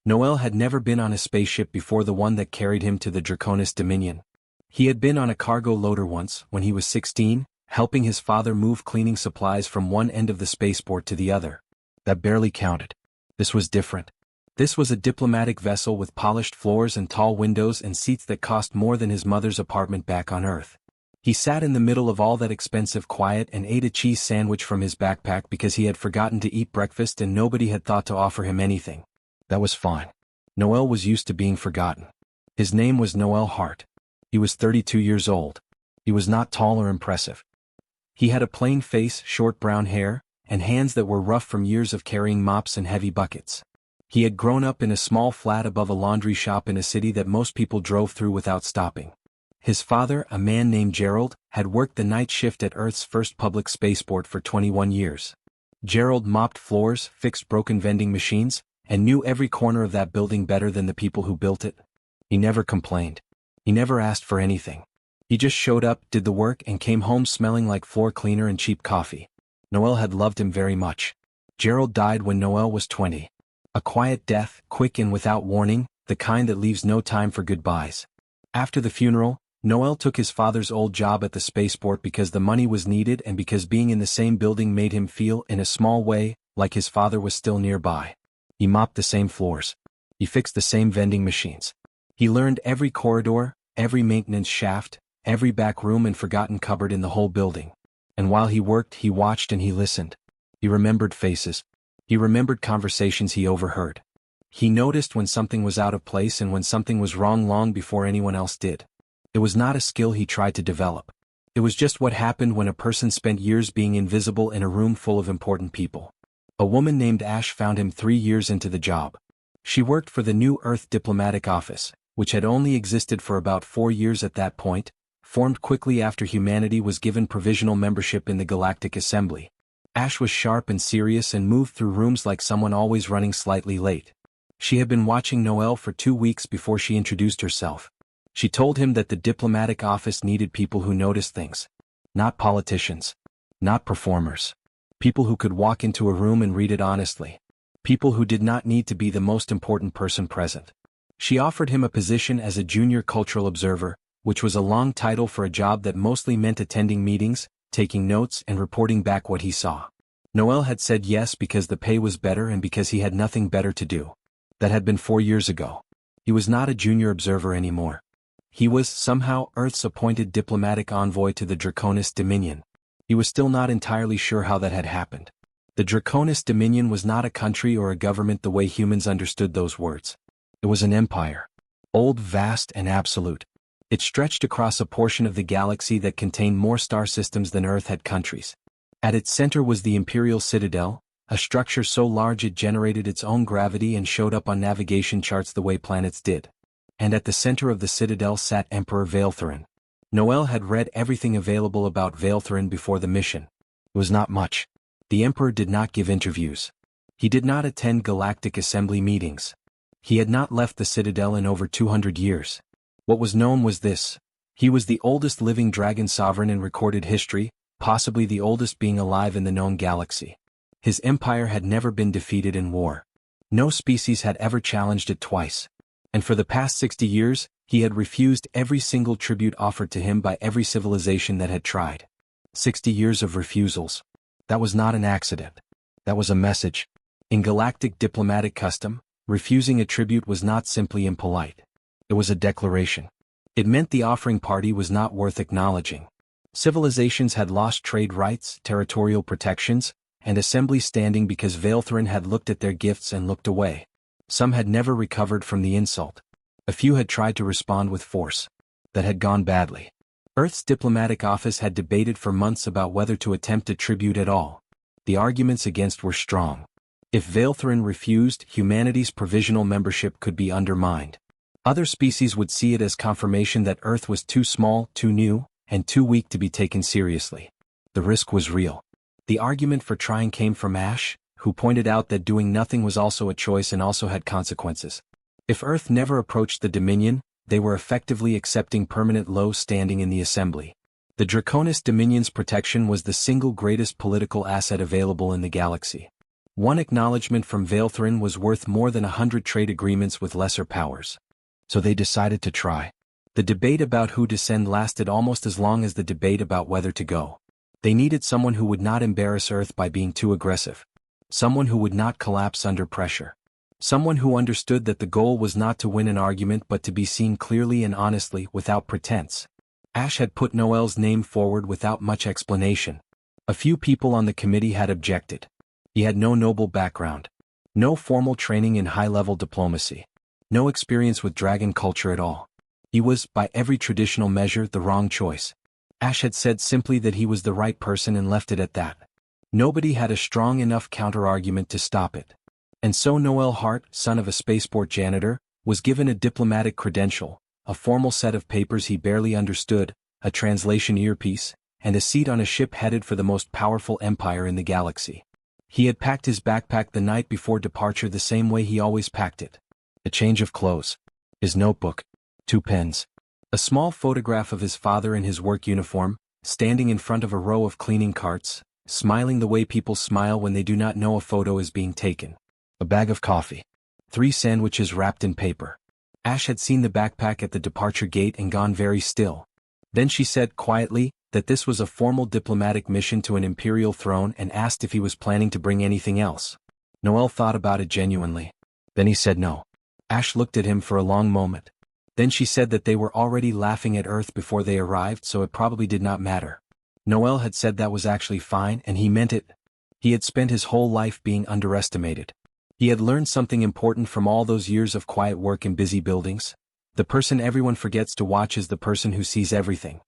Noel had never been on a spaceship before, the one that carried him to the Draconis Dominion. He had been on a cargo loader once, when he was 16, helping his father move cleaning supplies from one end of the spaceport to the other. That barely counted. This was different. This was a diplomatic vessel with polished floors and tall windows and seats that cost more than his mother's apartment back on Earth. He sat in the middle of all that expensive quiet and ate a cheese sandwich from his backpack because he had forgotten to eat breakfast and nobody had thought to offer him anything. That was fine. Noel was used to being forgotten. His name was Noel Hart. He was 32 years old. He was not tall or impressive. He had a plain face, short brown hair, and hands that were rough from years of carrying mops and heavy buckets. He had grown up in a small flat above a laundry shop in a city that most people drove through without stopping. His father, a man named Gerald, had worked the night shift at Earth's first public spaceport for 21 years. Gerald mopped floors, fixed broken vending machines, and knew every corner of that building better than the people who built it. He never complained. He never asked for anything. He just showed up, did the work, and came home smelling like floor cleaner and cheap coffee. Noel had loved him very much. Gerald died when Noel was 20. A quiet death, quick and without warning, the kind that leaves no time for goodbyes. After the funeral, Noel took his father's old job at the spaceport because the money was needed and because being in the same building made him feel, in a small way, like his father was still nearby. He mopped the same floors. He fixed the same vending machines. He learned every corridor, every maintenance shaft, every back room and forgotten cupboard in the whole building. And while he worked, he watched and he listened. He remembered faces. He remembered conversations he overheard. He noticed when something was out of place and when something was wrong long before anyone else did. It was not a skill he tried to develop. It was just what happened when a person spent years being invisible in a room full of important people. A woman named Ash found him 3 years into the job. She worked for the New Earth Diplomatic Office, which had only existed for about 4 years at that point, formed quickly after humanity was given provisional membership in the Galactic Assembly. Ash was sharp and serious and moved through rooms like someone always running slightly late. She had been watching Noel for 2 weeks before she introduced herself. She told him that the diplomatic office needed people who noticed things. Not politicians. Not performers. People who could walk into a room and read it honestly. People who did not need to be the most important person present. She offered him a position as a junior cultural observer, which was a long title for a job that mostly meant attending meetings, taking notes and reporting back what he saw. Noel had said yes because the pay was better and because he had nothing better to do. That had been 4 years ago. He was not a junior observer anymore. He was, somehow, Earth's appointed diplomatic envoy to the Draconis Dominion. He was still not entirely sure how that had happened. The Draconis Dominion was not a country or a government the way humans understood those words. It was an empire. Old, vast, and absolute. It stretched across a portion of the galaxy that contained more star systems than Earth had countries. At its center was the Imperial Citadel, a structure so large it generated its own gravity and showed up on navigation charts the way planets did. And at the center of the Citadel sat Emperor Vaeltherin. Noel had read everything available about Vaeltherin before the mission. It was not much. The Emperor did not give interviews. He did not attend Galactic Assembly meetings. He had not left the Citadel in over 200 years. What was known was this. He was the oldest living dragon sovereign in recorded history, possibly the oldest being alive in the known galaxy. His empire had never been defeated in war. No species had ever challenged it twice. And for the past 60 years, he had refused every single tribute offered to him by every civilization that had tried. 60 years of refusals. That was not an accident. That was a message. In galactic diplomatic custom, refusing a tribute was not simply impolite. It was a declaration. It meant the offering party was not worth acknowledging. Civilizations had lost trade rights, territorial protections, and assembly standing because Vaeltherin had looked at their gifts and looked away. Some had never recovered from the insult. A few had tried to respond with force. That had gone badly. Earth's diplomatic office had debated for months about whether to attempt a tribute at all. The arguments against were strong. If Vaeltherin refused, humanity's provisional membership could be undermined. Other species would see it as confirmation that Earth was too small, too new, and too weak to be taken seriously. The risk was real. The argument for trying came from Ash, who pointed out that doing nothing was also a choice and also had consequences. If Earth never approached the Dominion, they were effectively accepting permanent low standing in the Assembly. The Draconis Dominion's protection was the single greatest political asset available in the galaxy. One acknowledgement from Vaelthrin was worth more than 100 trade agreements with lesser powers. So they decided to try. The debate about who to send lasted almost as long as the debate about whether to go. They needed someone who would not embarrass Earth by being too aggressive. Someone who would not collapse under pressure. Someone who understood that the goal was not to win an argument but to be seen clearly and honestly without pretense. Ash had put Noel's name forward without much explanation. A few people on the committee had objected. He had no noble background. No formal training in high-level diplomacy. No experience with dragon culture at all. He was, by every traditional measure, the wrong choice. Ash had said simply that he was the right person and left it at that. Nobody had a strong enough counter-argument to stop it. And so Noel Hart, son of a spaceport janitor, was given a diplomatic credential, a formal set of papers he barely understood, a translation earpiece, and a seat on a ship headed for the most powerful empire in the galaxy. He had packed his backpack the night before departure the same way he always packed it. A change of clothes. His notebook. 2 pens. A small photograph of his father in his work uniform, standing in front of a row of cleaning carts, smiling the way people smile when they do not know a photo is being taken. A bag of coffee. 3 sandwiches wrapped in paper. Ash had seen the backpack at the departure gate and gone very still. Then she said quietly that this was a formal diplomatic mission to an imperial throne and asked if he was planning to bring anything else. Noel thought about it genuinely. Then he said no. Ash looked at him for a long moment. Then she said that they were already laughing at Earth before they arrived, so it probably did not matter. Noel had said that was actually fine and he meant it. He had spent his whole life being underestimated. He had learned something important from all those years of quiet work in busy buildings. The person everyone forgets to watch is the person who sees everything.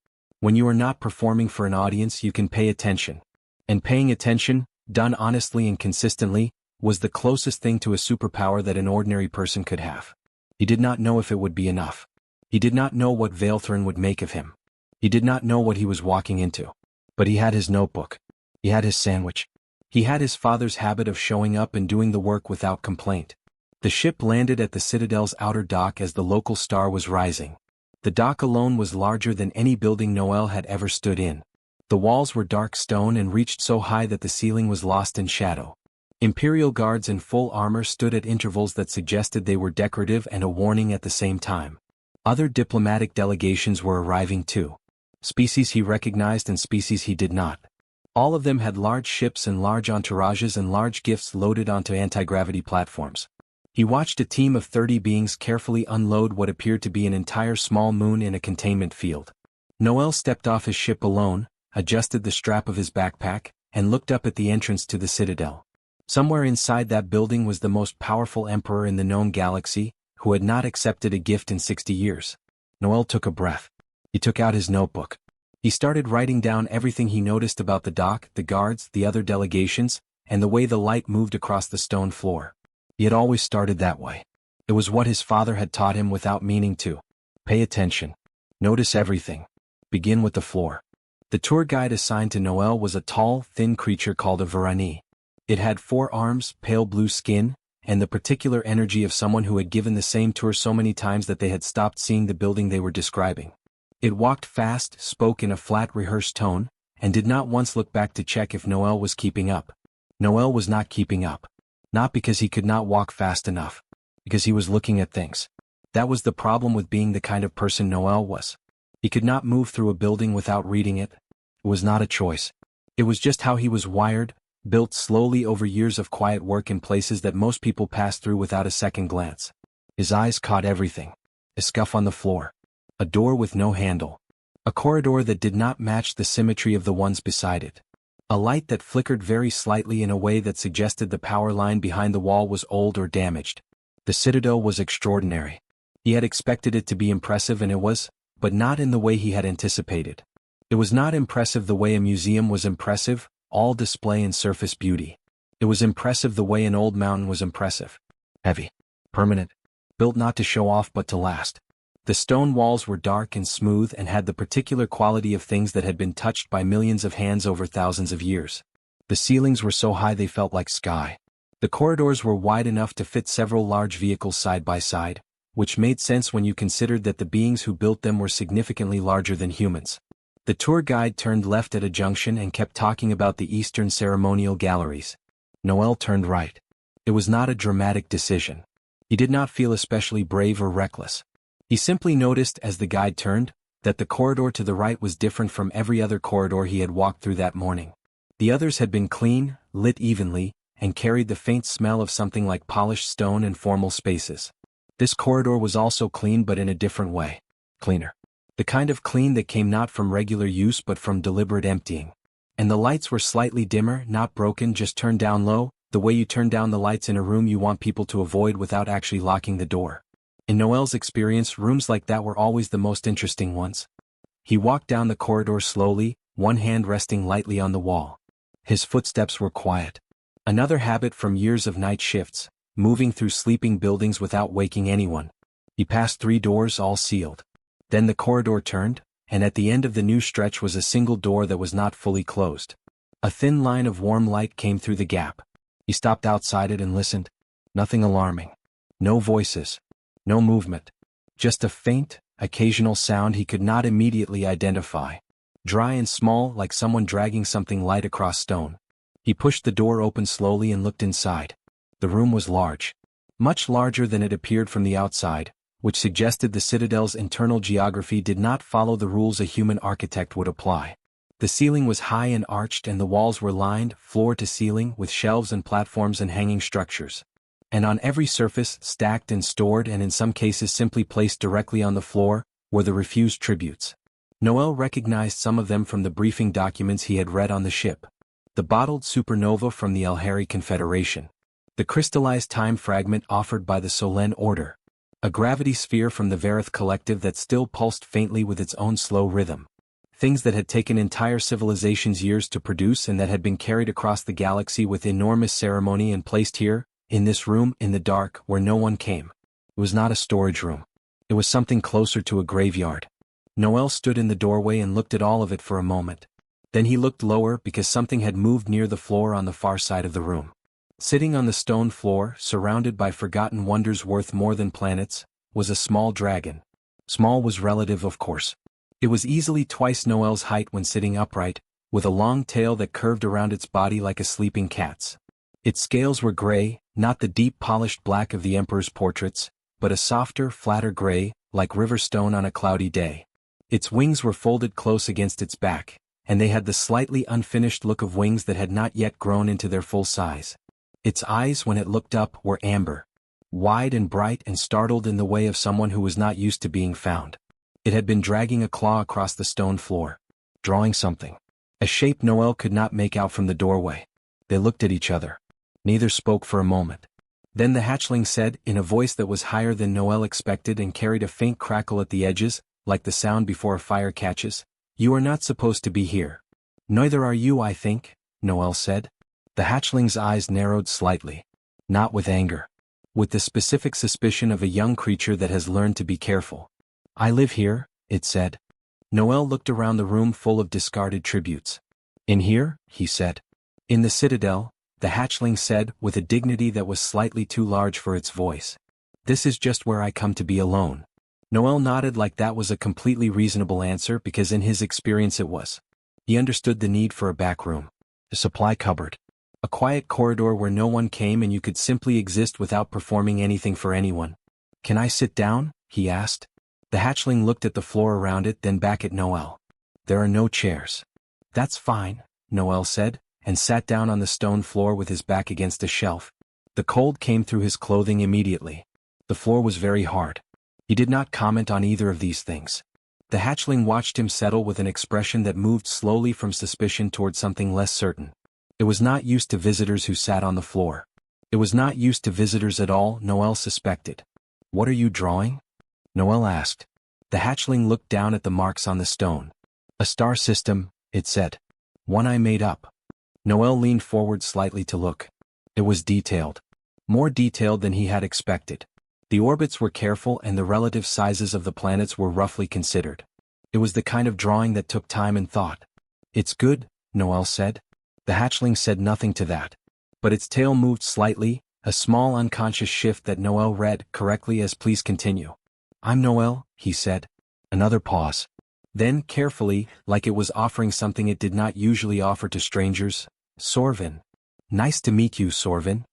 When you are not performing for an audience, you can pay attention. And paying attention, done honestly and consistently, was the closest thing to a superpower that an ordinary person could have. He did not know if it would be enough. He did not know what Vaelthrin would make of him. He did not know what he was walking into. But he had his notebook. He had his sandwich. He had his father's habit of showing up and doing the work without complaint. The ship landed at the Citadel's outer dock as the local star was rising. The dock alone was larger than any building Noel had ever stood in. The walls were dark stone and reached so high that the ceiling was lost in shadow. Imperial guards in full armor stood at intervals that suggested they were decorative and a warning at the same time. Other diplomatic delegations were arriving too. Species he recognized and species he did not. All of them had large ships and large entourages and large gifts loaded onto anti-gravity platforms. He watched a team of 30 beings carefully unload what appeared to be an entire small moon in a containment field. Noel stepped off his ship alone, adjusted the strap of his backpack, and looked up at the entrance to the Citadel. Somewhere inside that building was the most powerful emperor in the known galaxy, who had not accepted a gift in 60 years. Noel took a breath. He took out his notebook. He started writing down everything he noticed about the dock, the guards, the other delegations, and the way the light moved across the stone floor. He had always started that way. It was what his father had taught him without meaning to. Pay attention. Notice everything. Begin with the floor. The tour guide assigned to Noel was a tall, thin creature called a Varani. It had 4 arms, pale blue skin, and the particular energy of someone who had given the same tour so many times that they had stopped seeing the building they were describing. It walked fast, spoke in a flat rehearsed tone, and did not once look back to check if Noel was keeping up. Noel was not keeping up. Not because he could not walk fast enough. Because he was looking at things. That was the problem with being the kind of person Noel was. He could not move through a building without reading it. It was not a choice. It was just how he was wired, built slowly over years of quiet work in places that most people pass through without a second glance. His eyes caught everything. A scuff on the floor. A door with no handle. A corridor that did not match the symmetry of the ones beside it. A light that flickered very slightly in a way that suggested the power line behind the wall was old or damaged. The Citadel was extraordinary. He had expected it to be impressive and it was, but not in the way he had anticipated. It was not impressive the way a museum was impressive, all display and surface beauty. It was impressive the way an old mountain was impressive. Heavy. Permanent. Built not to show off but to last. The stone walls were dark and smooth and had the particular quality of things that had been touched by millions of hands over thousands of years. The ceilings were so high they felt like sky. The corridors were wide enough to fit several large vehicles side by side, which made sense when you considered that the beings who built them were significantly larger than humans. The tour guide turned left at a junction and kept talking about the Eastern ceremonial galleries. Noel turned right. It was not a dramatic decision. He did not feel especially brave or reckless. He simply noticed as the guide turned, that the corridor to the right was different from every other corridor he had walked through that morning. The others had been clean, lit evenly, and carried the faint smell of something like polished stone and formal spaces. This corridor was also clean but in a different way. Cleaner. The kind of clean that came not from regular use but from deliberate emptying. And the lights were slightly dimmer, not broken, just turned down low, the way you turn down the lights in a room you want people to avoid without actually locking the door. In Noel's experience, rooms like that were always the most interesting ones. He walked down the corridor slowly, one hand resting lightly on the wall. His footsteps were quiet. Another habit from years of night shifts, moving through sleeping buildings without waking anyone. He passed 3 doors, all sealed. Then the corridor turned, and at the end of the new stretch was a single door that was not fully closed. A thin line of warm light came through the gap. He stopped outside it and listened. Nothing alarming. No voices. No movement. Just a faint, occasional sound he could not immediately identify. Dry and small, like someone dragging something light across stone. He pushed the door open slowly and looked inside. The room was large. Much larger than it appeared from the outside, which suggested the Citadel's internal geography did not follow the rules a human architect would apply. The ceiling was high and arched and the walls were lined, floor to ceiling, with shelves and platforms and hanging structures. And on every surface, stacked and stored and in some cases simply placed directly on the floor, were the refused tributes. Noel recognized some of them from the briefing documents he had read on the ship. The bottled supernova from the Alhari Confederation. The crystallized time fragment offered by the Solen Order. A gravity sphere from the Verith Collective that still pulsed faintly with its own slow rhythm. Things that had taken entire civilizations years to produce and that had been carried across the galaxy with enormous ceremony and placed here, in this room, in the dark, where no one came. It was not a storage room. It was something closer to a graveyard. Noel stood in the doorway and looked at all of it for a moment. Then he looked lower because something had moved near the floor on the far side of the room. Sitting on the stone floor, surrounded by forgotten wonders worth more than planets, was a small dragon. Small was relative, of course. It was easily twice Noel's height when sitting upright, with a long tail that curved around its body like a sleeping cat's. Its scales were gray, not the deep polished black of the Emperor's portraits, but a softer, flatter gray, like river stone on a cloudy day. Its wings were folded close against its back, and they had the slightly unfinished look of wings that had not yet grown into their full size. Its eyes, when it looked up, were amber. Wide and bright and startled in the way of someone who was not used to being found. It had been dragging a claw across the stone floor. Drawing something. A shape Noel could not make out from the doorway. They looked at each other. Neither spoke for a moment. Then the hatchling said, in a voice that was higher than Noel expected and carried a faint crackle at the edges, like the sound before a fire catches, "You are not supposed to be here." "Neither are you, I think," Noel said. The hatchling's eyes narrowed slightly. Not with anger. With the specific suspicion of a young creature that has learned to be careful. "I live here," it said. Noel looked around the room full of discarded tributes. "In here?" he said. "In the Citadel," the hatchling said, with a dignity that was slightly too large for its voice. "This is just where I come to be alone." Noel nodded like that was a completely reasonable answer because in his experience it was. He understood the need for a back room. A supply cupboard. A quiet corridor where no one came and you could simply exist without performing anything for anyone. "Can I sit down?" he asked. The hatchling looked at the floor around it, then back at Noel. "There are no chairs." "That's fine," Noel said, and sat down on the stone floor with his back against a shelf. The cold came through his clothing immediately. The floor was very hard. He did not comment on either of these things. The hatchling watched him settle with an expression that moved slowly from suspicion toward something less certain. It was not used to visitors who sat on the floor. It was not used to visitors at all, Noel suspected. "What are you drawing?" Noel asked. The hatchling looked down at the marks on the stone. "A star system," it said. "One I made up." Noel leaned forward slightly to look. It was detailed. More detailed than he had expected. The orbits were careful and the relative sizes of the planets were roughly considered. It was the kind of drawing that took time and thought. "It's good," Noel said. The hatchling said nothing to that. But its tail moved slightly, a small unconscious shift that Noel read correctly as "Please continue." "I'm Noel," he said. Another pause. Then, carefully, like it was offering something it did not usually offer to strangers, "Sorvin." Nice to meet you, Sorvin.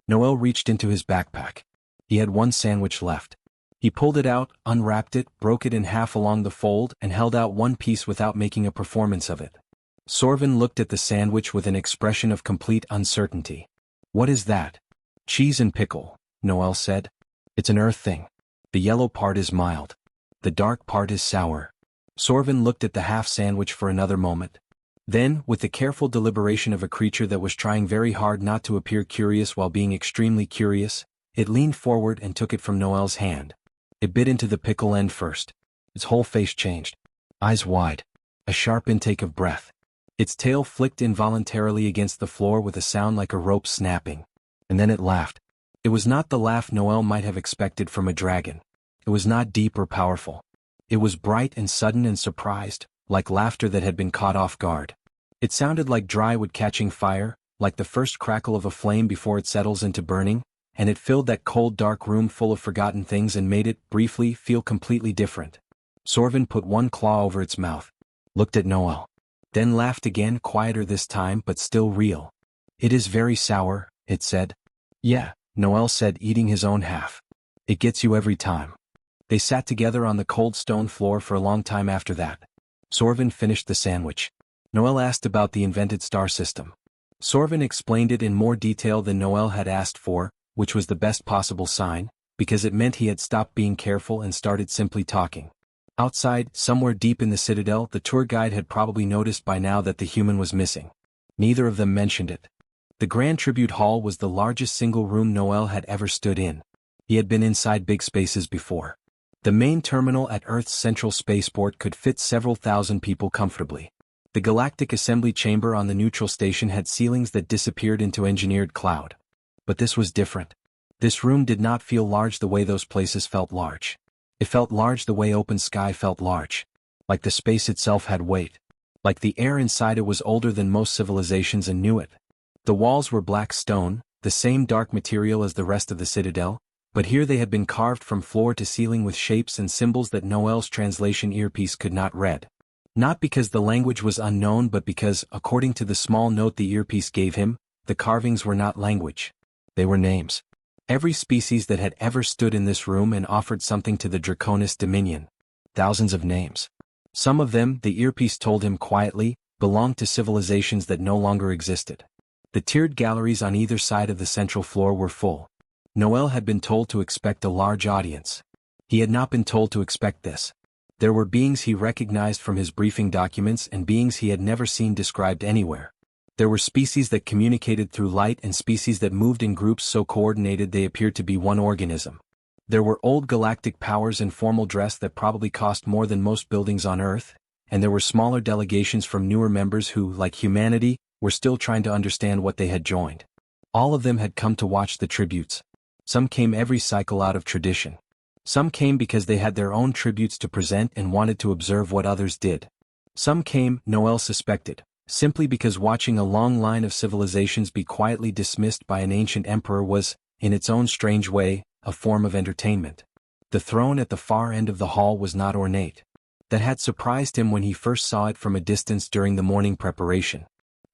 Noel reached into his backpack. He had one sandwich left. He pulled it out, unwrapped it, broke it in half along the fold, and held out one piece without making a performance of it. Sorvin looked at the sandwich with an expression of complete uncertainty. What is that? Cheese and pickle, Noel said. It's an earth thing. The yellow part is mild. The dark part is sour. Sorvin looked at the half sandwich for another moment. Then, with the careful deliberation of a creature that was trying very hard not to appear curious while being extremely curious, it leaned forward and took it from Noel's hand. It bit into the pickle end first. Its whole face changed. Eyes wide. A sharp intake of breath. Its tail flicked involuntarily against the floor with a sound like a rope snapping. And then it laughed. It was not the laugh Noel might have expected from a dragon. It was not deep or powerful. It was bright and sudden and surprised, like laughter that had been caught off guard. It sounded like dry wood catching fire, like the first crackle of a flame before it settles into burning, and it filled that cold dark room full of forgotten things and made it, briefly, feel completely different. Sorvin put one claw over its mouth, looked at Noel, then laughed again, quieter this time but still real. It is very sour, it said. Yeah, Noel said, eating his own half. It gets you every time. They sat together on the cold stone floor for a long time after that. Sorvin finished the sandwich. Noel asked about the invented star system. Sorvin explained it in more detail than Noel had asked for, which was the best possible sign, because it meant he had stopped being careful and started simply talking. Outside, somewhere deep in the citadel, the tour guide had probably noticed by now that the human was missing. Neither of them mentioned it. The Grand Tribute Hall was the largest single room Noel had ever stood in. He had been inside big spaces before. The main terminal at Earth's central spaceport could fit several thousand people comfortably. The galactic assembly chamber on the neutral station had ceilings that disappeared into engineered cloud. But this was different. This room did not feel large the way those places felt large. It felt large the way open sky felt large. Like the space itself had weight. Like the air inside it was older than most civilizations and knew it. The walls were black stone, the same dark material as the rest of the citadel, but here they had been carved from floor to ceiling with shapes and symbols that Noel's translation earpiece could not read. Not because the language was unknown but because, according to the small note the earpiece gave him, the carvings were not language. They were names. Every species that had ever stood in this room and offered something to the Draconis Dominion. Thousands of names. Some of them, the earpiece told him quietly, belonged to civilizations that no longer existed. The tiered galleries on either side of the central floor were full. Noel had been told to expect a large audience. He had not been told to expect this. There were beings he recognized from his briefing documents and beings he had never seen described anywhere. There were species that communicated through light and species that moved in groups so coordinated they appeared to be one organism. There were old galactic powers in formal dress that probably cost more than most buildings on Earth, and there were smaller delegations from newer members who, like humanity, were still trying to understand what they had joined. All of them had come to watch the tributes. Some came every cycle out of tradition. Some came because they had their own tributes to present and wanted to observe what others did. Some came, Noel suspected, simply because watching a long line of civilizations be quietly dismissed by an ancient emperor was, in its own strange way, a form of entertainment. The throne at the far end of the hall was not ornate. That had surprised him when he first saw it from a distance during the morning preparation.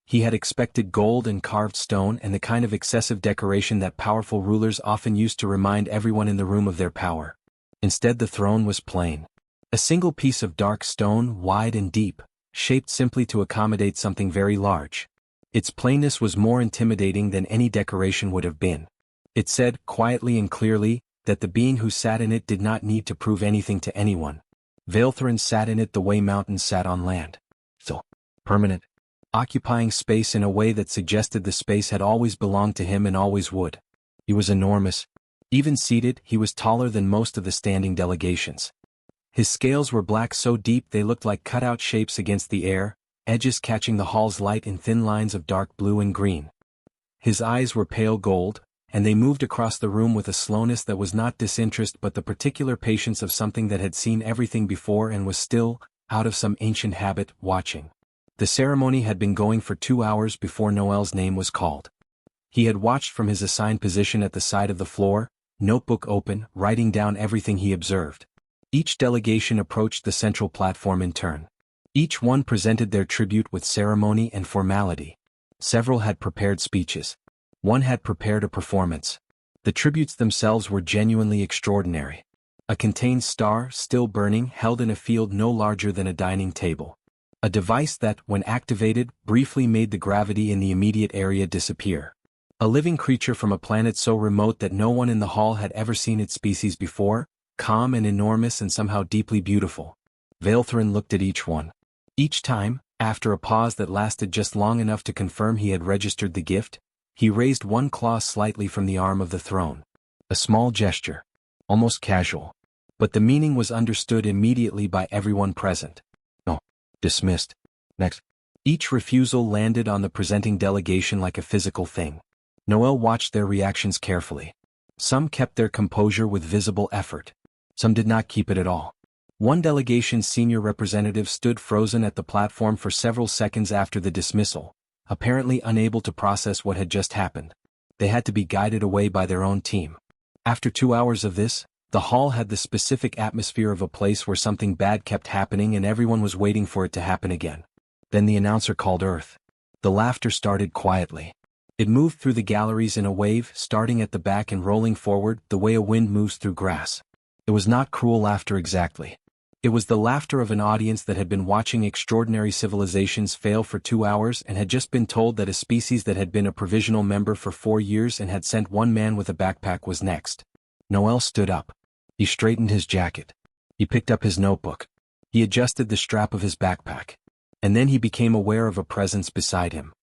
He had expected gold and carved stone and the kind of excessive decoration that powerful rulers often used to remind everyone in the room of their power. Instead, the throne was plain. A single piece of dark stone, wide and deep, shaped simply to accommodate something very large. Its plainness was more intimidating than any decoration would have been. It said, quietly and clearly, that the being who sat in it did not need to prove anything to anyone. Vailthrin sat in it the way mountains sat on land. So, permanent. Occupying space in a way that suggested the space had always belonged to him and always would. He was enormous. Even seated, he was taller than most of the standing delegations. His scales were black so deep they looked like cutout shapes against the air, edges catching the hall's light in thin lines of dark blue and green. His eyes were pale gold, and they moved across the room with a slowness that was not disinterest but the particular patience of something that had seen everything before and was still, out of some ancient habit, watching. The ceremony had been going for 2 hours before Noel's name was called. He had watched from his assigned position at the side of the floor, notebook open, writing down everything he observed. Each delegation approached the central platform in turn. Each one presented their tribute with ceremony and formality. Several had prepared speeches. One had prepared a performance. The tributes themselves were genuinely extraordinary. A contained star, still burning, held in a field no larger than a dining table. A device that, when activated, briefly made the gravity in the immediate area disappear. A living creature from a planet so remote that no one in the hall had ever seen its species before, calm and enormous and somehow deeply beautiful. Vaelthrin looked at each one. Each time, after a pause that lasted just long enough to confirm he had registered the gift, he raised one claw slightly from the arm of the throne. A small gesture. Almost casual. But the meaning was understood immediately by everyone present. No. Dismissed. Next. Each refusal landed on the presenting delegation like a physical thing. Noel watched their reactions carefully. Some kept their composure with visible effort. Some did not keep it at all. One delegation's senior representative stood frozen at the platform for several seconds after the dismissal, apparently unable to process what had just happened. They had to be guided away by their own team. After 2 hours of this, the hall had the specific atmosphere of a place where something bad kept happening and everyone was waiting for it to happen again. Then the announcer called Earth. The laughter started quietly. It moved through the galleries in a wave, starting at the back and rolling forward, the way a wind moves through grass. It was not cruel laughter exactly. It was the laughter of an audience that had been watching extraordinary civilizations fail for 2 hours and had just been told that a species that had been a provisional member for 4 years and had sent one man with a backpack was next. Noel stood up. He straightened his jacket. He picked up his notebook. He adjusted the strap of his backpack. And then he became aware of a presence beside him.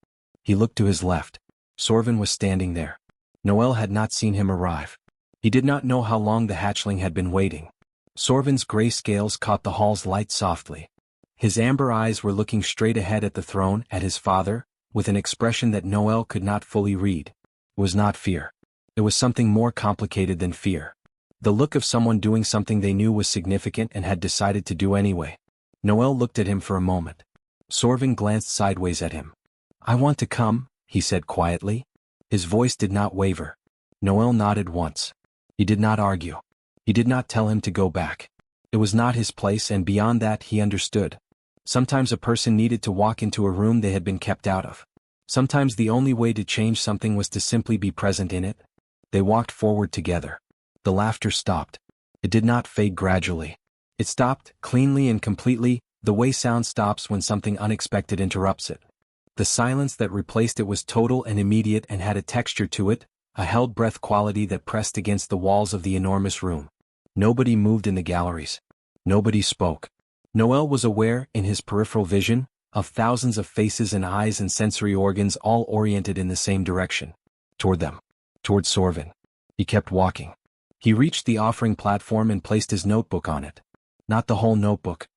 He looked to his left. Sorvin was standing there. Noel had not seen him arrive. He did not know how long the hatchling had been waiting. Sorvin's gray scales caught the hall's light softly. His amber eyes were looking straight ahead at the throne, at his father, with an expression that Noel could not fully read. It was not fear. It was something more complicated than fear. The look of someone doing something they knew was significant and had decided to do anyway. Noel looked at him for a moment. Sorvin glanced sideways at him. "I want to come," he said quietly. His voice did not waver. Noel nodded once. He did not argue. He did not tell him to go back. It was not his place, and beyond that he understood. Sometimes a person needed to walk into a room they had been kept out of. Sometimes the only way to change something was to simply be present in it. They walked forward together. The laughter stopped. It did not fade gradually. It stopped, cleanly and completely, the way sound stops when something unexpected interrupts it. The silence that replaced it was total and immediate and had a texture to it, a held breath quality that pressed against the walls of the enormous room. Nobody moved in the galleries. Nobody spoke. Noel was aware, in his peripheral vision, of thousands of faces and eyes and sensory organs all oriented in the same direction. Toward them. Toward Sorvin. He kept walking. He reached the offering platform and placed his notebook on it. Not the whole notebook.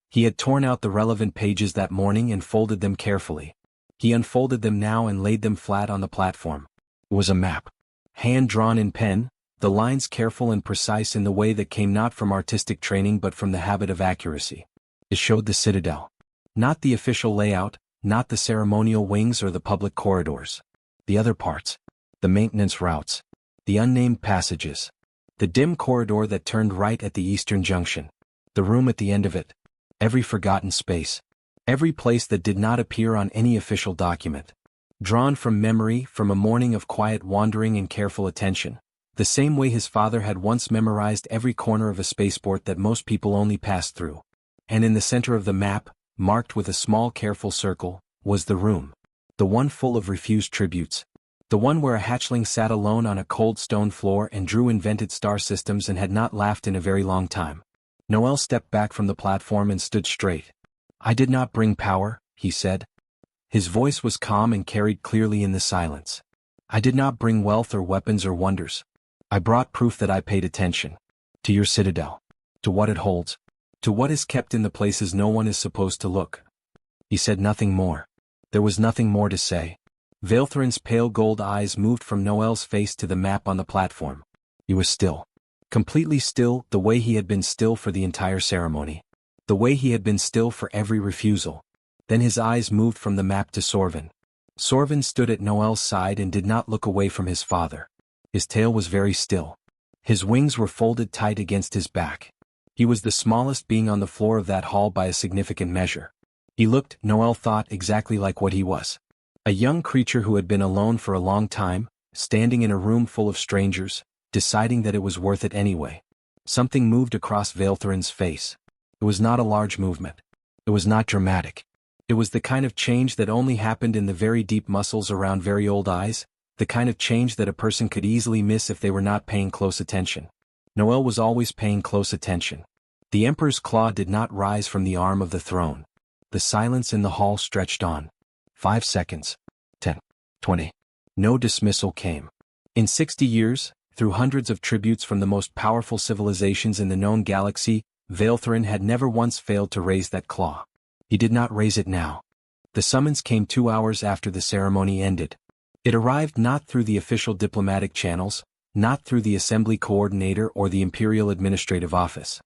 He had torn out the relevant pages that morning and folded them carefully. He unfolded them now and laid them flat on the platform. It was a map. Hand-drawn in pen, the lines careful and precise in the way that came not from artistic training but from the habit of accuracy. It showed the citadel. Not the official layout, not the ceremonial wings or the public corridors. The other parts. The maintenance routes. The unnamed passages. The dim corridor that turned right at the eastern junction. The room at the end of it. Every forgotten space. Every place that did not appear on any official document. Drawn from memory, from a morning of quiet wandering and careful attention. The same way his father had once memorized every corner of a spaceport that most people only passed through. And in the center of the map, marked with a small careful circle, was the room. The one full of refused tributes. The one where a hatchling sat alone on a cold stone floor and drew invented star systems and had not laughed in a very long time. Noel stepped back from the platform and stood straight. "I did not bring power," he said. His voice was calm and carried clearly in the silence. "I did not bring wealth or weapons or wonders. I brought proof that I paid attention. To your citadel. To what it holds. To what is kept in the places no one is supposed to look." He said nothing more. There was nothing more to say. Vaelthrin's pale gold eyes moved from Noel's face to the map on the platform. He was still. Completely still, the way he had been still for the entire ceremony. The way he had been still for every refusal. Then his eyes moved from the map to Sorvin. Sorvin stood at Noel's side and did not look away from his father. His tail was very still. His wings were folded tight against his back. He was the smallest being on the floor of that hall by a significant measure. He looked, Noel thought, exactly like what he was. A young creature who had been alone for a long time, standing in a room full of strangers, deciding that it was worth it anyway. Something moved across Vaeltheron's face. It was not a large movement. It was not dramatic. It was the kind of change that only happened in the very deep muscles around very old eyes, the kind of change that a person could easily miss if they were not paying close attention. Noel was always paying close attention. The Emperor's claw did not rise from the arm of the throne. The silence in the hall stretched on. 5 seconds. 10. 20. No dismissal came. In 60 years, through hundreds of tributes from the most powerful civilizations in the known galaxy, Vaeltheron had never once failed to raise that claw. He did not raise it now. The summons came 2 hours after the ceremony ended. It arrived not through the official diplomatic channels, not through the assembly coordinator or the Imperial Administrative Office.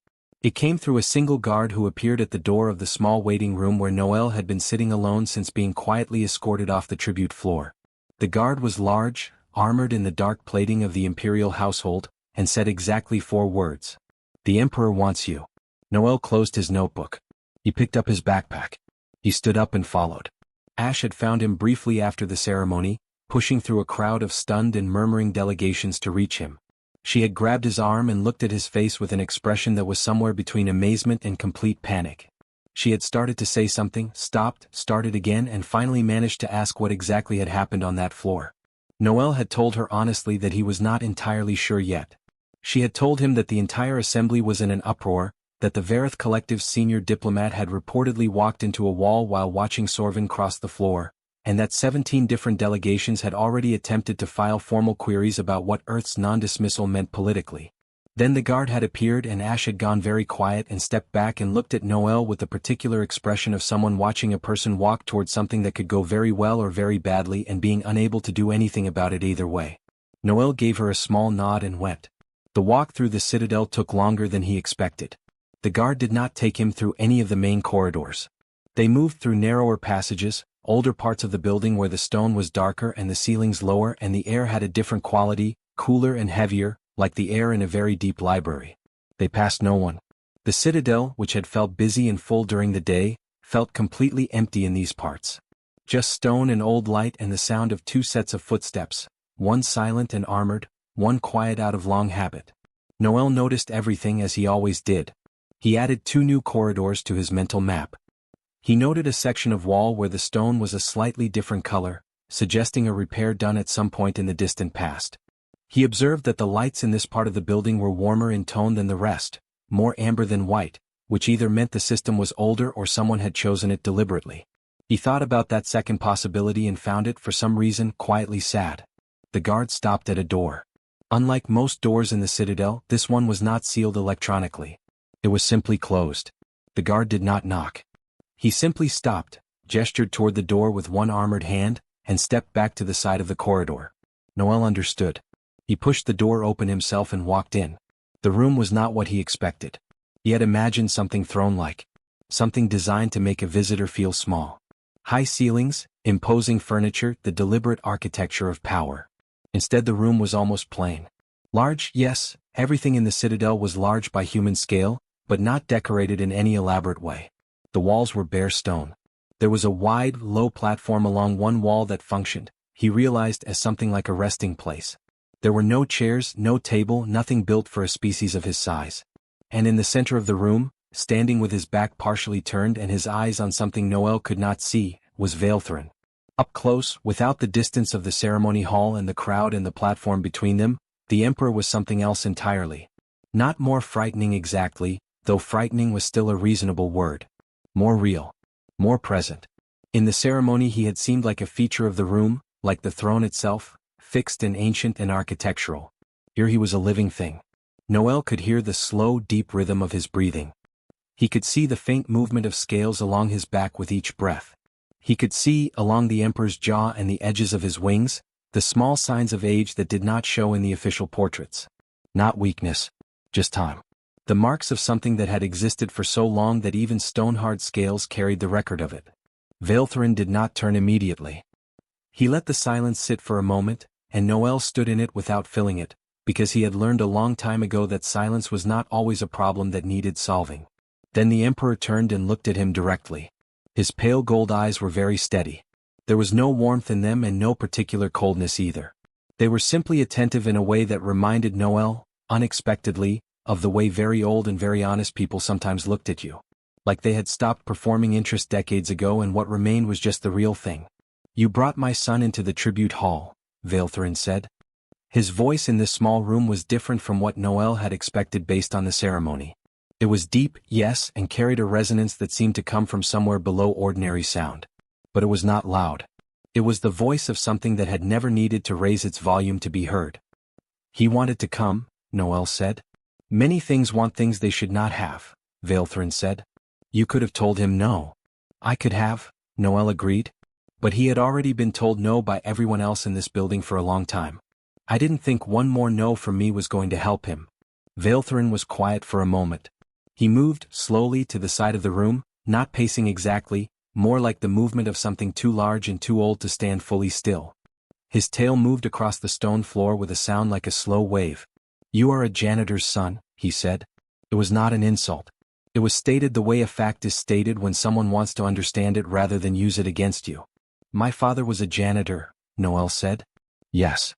It came through a single guard who appeared at the door of the small waiting room where Noel had been sitting alone since being quietly escorted off the tribute floor. The guard was large, armored in the dark plating of the Imperial household, and said exactly 4 words. "The Emperor wants you." Noel closed his notebook. He picked up his backpack. He stood up and followed. Ash had found him briefly after the ceremony, pushing through a crowd of stunned and murmuring delegations to reach him. She had grabbed his arm and looked at his face with an expression that was somewhere between amazement and complete panic. She had started to say something, stopped, started again, and finally managed to ask what exactly had happened on that floor. Noel had told her honestly that he was not entirely sure yet. She had told him that the entire assembly was in an uproar, that the Vareth Collective's senior diplomat had reportedly walked into a wall while watching Sorvin cross the floor, and that 17 different delegations had already attempted to file formal queries about what Earth's non-dismissal meant politically. Then the guard had appeared and Ash had gone very quiet and stepped back and looked at Noel with the particular expression of someone watching a person walk toward something that could go very well or very badly and being unable to do anything about it either way. Noel gave her a small nod and went. The walk through the citadel took longer than he expected. The guard did not take him through any of the main corridors. They moved through narrower passages, older parts of the building where the stone was darker and the ceilings lower and the air had a different quality, cooler and heavier, like the air in a very deep library. They passed no one. The citadel, which had felt busy and full during the day, felt completely empty in these parts. Just stone and old light and the sound of 2 sets of footsteps, one silent and armored, one quiet out of long habit. Noel noticed everything as he always did. He added 2 new corridors to his mental map. He noted a section of wall where the stone was a slightly different color, suggesting a repair done at some point in the distant past. He observed that the lights in this part of the building were warmer in tone than the rest, more amber than white, which either meant the system was older or someone had chosen it deliberately. He thought about that second possibility and found it, for some reason, quietly sad. The guard stopped at a door. Unlike most doors in the citadel, this one was not sealed electronically. It was simply closed. The guard did not knock. He simply stopped, gestured toward the door with one armored hand, and stepped back to the side of the corridor. Noel understood. He pushed the door open himself and walked in. The room was not what he expected. He had imagined something throne-like. Something designed to make a visitor feel small. High ceilings, imposing furniture, the deliberate architecture of power. Instead, the room was almost plain. Large, yes, everything in the citadel was large by human scale, but not decorated in any elaborate way. The walls were bare stone. There was a wide, low platform along one wall that functioned, he realized, as something like a resting place. There were no chairs, no table, nothing built for a species of his size. And in the center of the room, standing with his back partially turned and his eyes on something Noel could not see, was Vaeltheron. Up close, without the distance of the ceremony hall and the crowd and the platform between them, the Emperor was something else entirely. Not more frightening exactly, though frightening was still a reasonable word. More real. More present. In the ceremony he had seemed like a feature of the room, like the throne itself, fixed and ancient and architectural. Here he was a living thing. Noel could hear the slow, deep rhythm of his breathing. He could see the faint movement of scales along his back with each breath. He could see, along the Emperor's jaw and the edges of his wings, the small signs of age that did not show in the official portraits. Not weakness. Just time. The marks of something that had existed for so long that even stone-hard scales carried the record of it. Vaeltheron did not turn immediately. He let the silence sit for a moment, and Noel stood in it without filling it, because he had learned a long time ago that silence was not always a problem that needed solving. Then the Emperor turned and looked at him directly. His pale gold eyes were very steady. There was no warmth in them and no particular coldness either. They were simply attentive in a way that reminded Noel, unexpectedly, of the way very old and very honest people sometimes looked at you. Like they had stopped performing interest decades ago and what remained was just the real thing. "You brought my son into the tribute hall," Vaeltherin said. His voice in this small room was different from what Noel had expected based on the ceremony. It was deep, yes, and carried a resonance that seemed to come from somewhere below ordinary sound. But it was not loud. It was the voice of something that had never needed to raise its volume to be heard. "He wanted to come," Noel said. "Many things want things they should not have," Vaeltherin said. "You could have told him no." "I could have," Noel agreed. "But he had already been told no by everyone else in this building for a long time. I didn't think one more no from me was going to help him." Vaeltherin was quiet for a moment. He moved slowly to the side of the room, not pacing exactly, more like the movement of something too large and too old to stand fully still. His tail moved across the stone floor with a sound like a slow wave. "You are a janitor's son," he said. It was not an insult. It was stated the way a fact is stated when someone wants to understand it rather than use it against you. "My father was a janitor," Noel said. "Yes.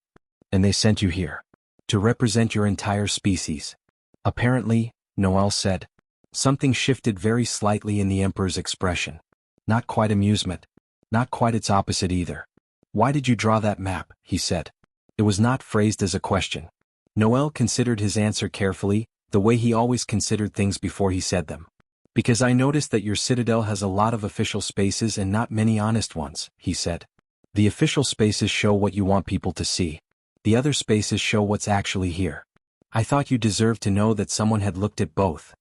And they sent you here. To represent your entire species." "Apparently," Noel said. Something shifted very slightly in the Emperor's expression. Not quite amusement. Not quite its opposite either. "Why did you draw that map?" he said. It was not phrased as a question. Noel considered his answer carefully, the way he always considered things before he said them. "Because I noticed that your citadel has a lot of official spaces and not many honest ones," he said. "The official spaces show what you want people to see. The other spaces show what's actually here. I thought you deserved to know that someone had looked at both."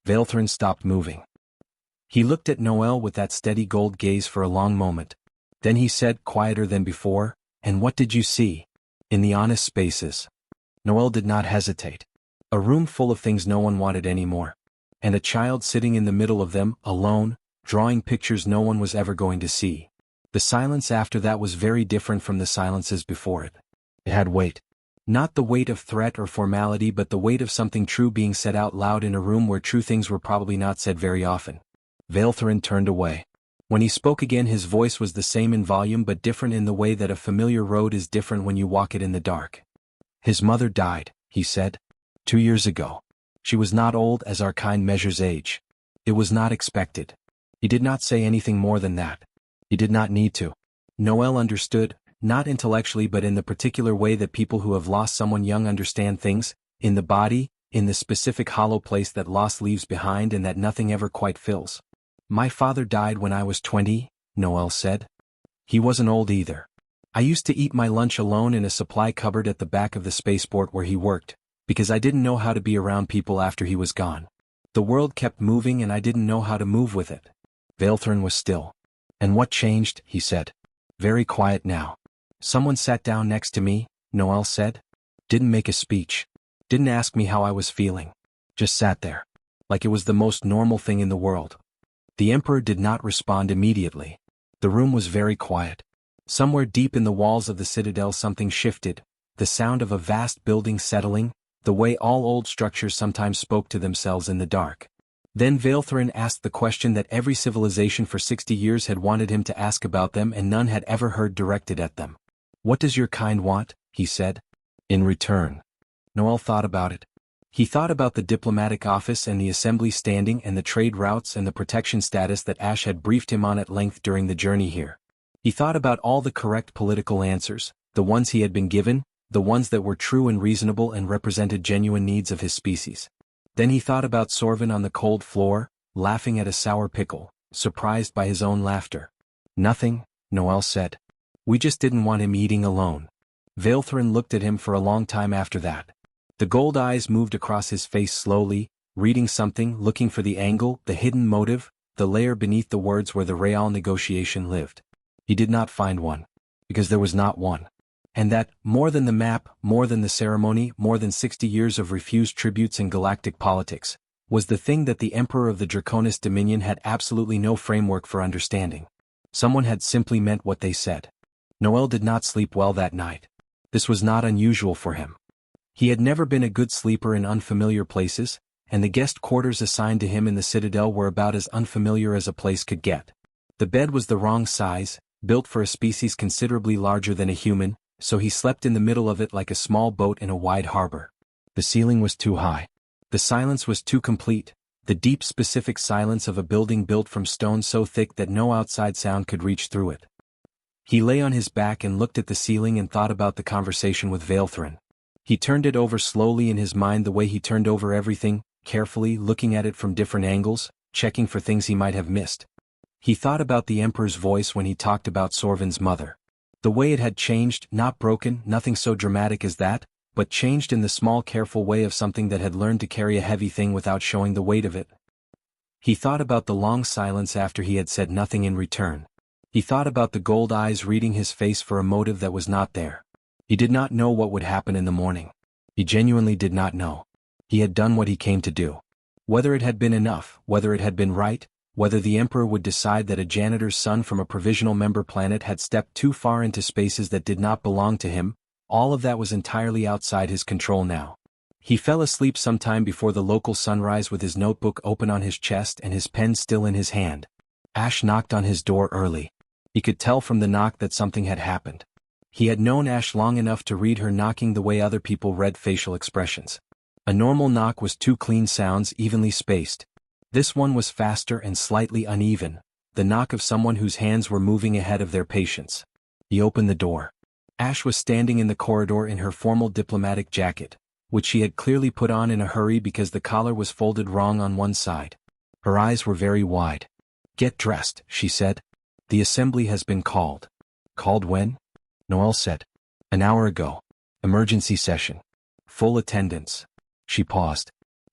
Vaeltherin stopped moving. He looked at Noel with that steady gold gaze for a long moment. Then he said, quieter than before, "And what did you see?" "In the honest spaces." Noel did not hesitate. A room full of things no one wanted anymore. And a child sitting in the middle of them, alone, drawing pictures no one was ever going to see. The silence after that was very different from the silences before it. It had weight. Not the weight of threat or formality but the weight of something true being said out loud in a room where true things were probably not said very often. Vaeltherin turned away. When he spoke again his voice was the same in volume but different in the way that a familiar road is different when you walk it in the dark. "His mother died," he said. 2 years ago. She was not old as our kind measures age. It was not expected." He did not say anything more than that. He did not need to. Noel understood, not intellectually but in the particular way that people who have lost someone young understand things, in the body, in the specific hollow place that loss leaves behind and that nothing ever quite fills. "My father died when I was 20, Noel said. "He wasn't old either. I used to eat my lunch alone in a supply cupboard at the back of the spaceport where he worked, because I didn't know how to be around people after he was gone. The world kept moving and I didn't know how to move with it." Vaeltherin was still. "And what changed?" he said. Very quiet now. "Someone sat down next to me," Noel said. "Didn't make a speech. Didn't ask me how I was feeling. Just sat there. Like it was the most normal thing in the world." The Emperor did not respond immediately. The room was very quiet. Somewhere deep in the walls of the citadel something shifted, the sound of a vast building settling, the way all old structures sometimes spoke to themselves in the dark. Then Vaeltherin asked the question that every civilization for 60 years had wanted him to ask about them and none had ever heard directed at them. "What does your kind want?" he said. "In return." Noel thought about it. He thought about the diplomatic office and the assembly standing and the trade routes and the protection status that Ash had briefed him on at length during the journey here. He thought about all the correct political answers, the ones he had been given, the ones that were true and reasonable and represented genuine needs of his species. Then he thought about Sorvin on the cold floor, laughing at a sour pickle, surprised by his own laughter. "Nothing," Noel said. "We just didn't want him eating alone." Vaeltherin looked at him for a long time after that. The gold eyes moved across his face slowly, reading something, looking for the angle, the hidden motive, the layer beneath the words where the real negotiation lived. He did not find one. Because there was not one. And that, more than the map, more than the ceremony, more than 60 years of refused tributes and galactic politics, was the thing that the Emperor of the Draconis Dominion had absolutely no framework for understanding. Someone had simply meant what they said. Noel did not sleep well that night. This was not unusual for him. He had never been a good sleeper in unfamiliar places, and the guest quarters assigned to him in the Citadel were about as unfamiliar as a place could get. The bed was the wrong size, built for a species considerably larger than a human, so he slept in the middle of it like a small boat in a wide harbor. The ceiling was too high. The silence was too complete, the deep specific silence of a building built from stone so thick that no outside sound could reach through it. He lay on his back and looked at the ceiling and thought about the conversation with Vaelthrin. He turned it over slowly in his mind the way he turned over everything, carefully looking at it from different angles, checking for things he might have missed. He thought about the Emperor's voice when he talked about Sorvin's mother. The way it had changed, not broken, nothing so dramatic as that, but changed in the small careful way of something that had learned to carry a heavy thing without showing the weight of it. He thought about the long silence after he had said nothing in return. He thought about the gold eyes reading his face for a motive that was not there. He did not know what would happen in the morning. He genuinely did not know. He had done what he came to do. Whether it had been enough, whether it had been right, whether the Emperor would decide that a janitor's son from a provisional member planet had stepped too far into spaces that did not belong to him, all of that was entirely outside his control now. He fell asleep sometime before the local sunrise with his notebook open on his chest and his pen still in his hand. Ash knocked on his door early. He could tell from the knock that something had happened. He had known Ash long enough to read her knocking the way other people read facial expressions. A normal knock was two clean sounds evenly spaced. This one was faster and slightly uneven, the knock of someone whose hands were moving ahead of their patience. He opened the door. Ash was standing in the corridor in her formal diplomatic jacket, which she had clearly put on in a hurry because the collar was folded wrong on one side. Her eyes were very wide. "Get dressed," she said. "The assembly has been called." "Called when?" Noel said. "An hour ago. Emergency session. Full attendance." She paused.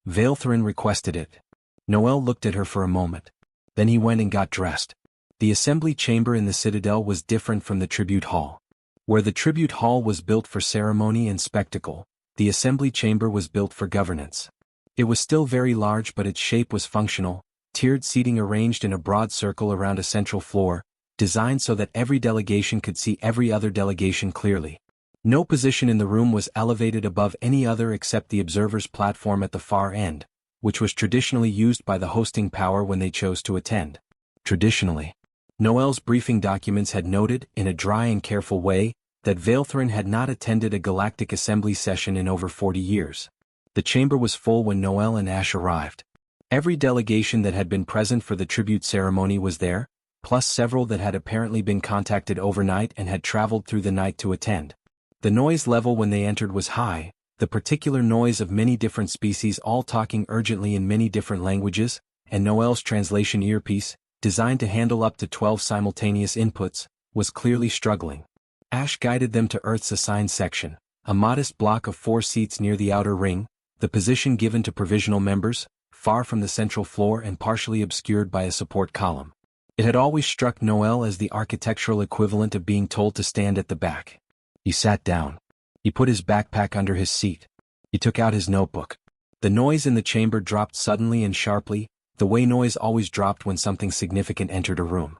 Vaelthrin requested it. Noel looked at her for a moment. Then he went and got dressed. The assembly chamber in the Citadel was different from the tribute hall. Where the tribute hall was built for ceremony and spectacle, the assembly chamber was built for governance. It was still very large, but its shape was functional, tiered seating arranged in a broad circle around a central floor, designed so that every delegation could see every other delegation clearly. No position in the room was elevated above any other except the observer's platform at the far end, which was traditionally used by the hosting power when they chose to attend. Traditionally. Noel's briefing documents had noted, in a dry and careful way, that Vaelthrin had not attended a galactic assembly session in over 40 years. The chamber was full when Noel and Ash arrived. Every delegation that had been present for the tribute ceremony was there, plus several that had apparently been contacted overnight and had traveled through the night to attend. The noise level when they entered was high, the particular noise of many different species all talking urgently in many different languages, and Noel's translation earpiece, designed to handle up to 12 simultaneous inputs, was clearly struggling. Ash guided them to Earth's assigned section, a modest block of 4 seats near the outer ring, the position given to provisional members, far from the central floor and partially obscured by a support column. It had always struck Noel as the architectural equivalent of being told to stand at the back. He sat down. He put his backpack under his seat. He took out his notebook. The noise in the chamber dropped suddenly and sharply, the way noise always dropped when something significant entered a room.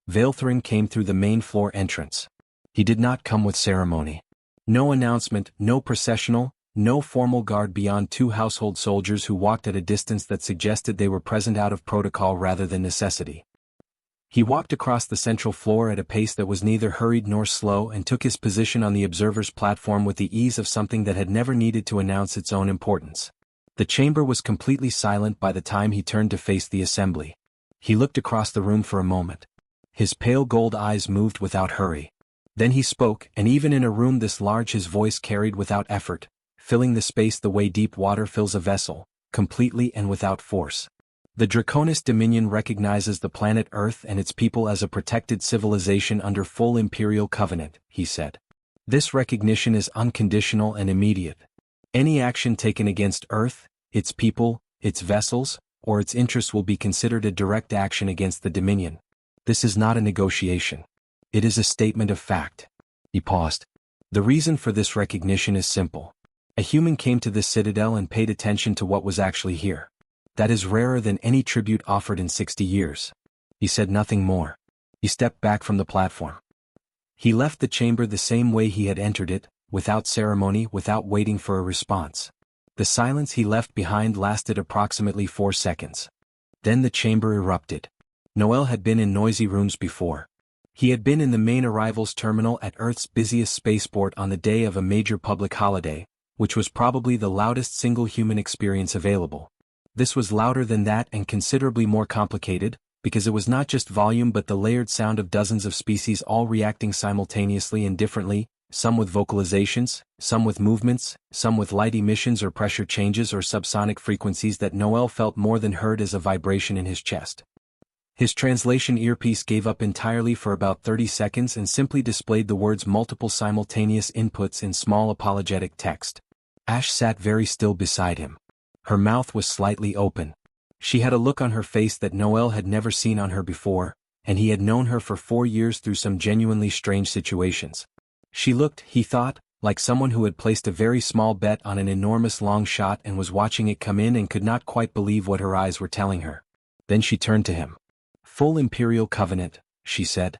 Vaelthrin came through the main floor entrance. He did not come with ceremony. No announcement, no processional, no formal guard beyond 2 household soldiers who walked at a distance that suggested they were present out of protocol rather than necessity. He walked across the central floor at a pace that was neither hurried nor slow and took his position on the observer's platform with the ease of something that had never needed to announce its own importance. The chamber was completely silent by the time he turned to face the assembly. He looked across the room for a moment. His pale gold eyes moved without hurry. Then he spoke, and even in a room this large his voice carried without effort, filling the space the way deep water fills a vessel, completely and without force. The Draconis Dominion recognizes the planet Earth and its people as a protected civilization under full Imperial Covenant, he said. This recognition is unconditional and immediate. Any action taken against Earth, its people, its vessels, or its interests will be considered a direct action against the Dominion. This is not a negotiation. It is a statement of fact. He paused. The reason for this recognition is simple. A human came to this citadel and paid attention to what was actually here. That is rarer than any tribute offered in 60 years. He said nothing more. He stepped back from the platform. He left the chamber the same way he had entered it, without ceremony, without waiting for a response. The silence he left behind lasted approximately 4 seconds. Then the chamber erupted. Noel had been in noisy rooms before. He had been in the main arrivals terminal at Earth's busiest spaceport on the day of a major public holiday, which was probably the loudest single human experience available. This was louder than that and considerably more complicated, because it was not just volume but the layered sound of dozens of species all reacting simultaneously and differently, some with vocalizations, some with movements, some with light emissions or pressure changes or subsonic frequencies that Noel felt more than heard as a vibration in his chest. His translation earpiece gave up entirely for about 30 seconds and simply displayed the words multiple simultaneous inputs in small apologetic text. Ash sat very still beside him. Her mouth was slightly open. She had a look on her face that Noel had never seen on her before, and he had known her for 4 years through some genuinely strange situations. She looked, he thought, like someone who had placed a very small bet on an enormous long shot and was watching it come in and could not quite believe what her eyes were telling her. Then she turned to him. "Full Imperial Covenant," she said.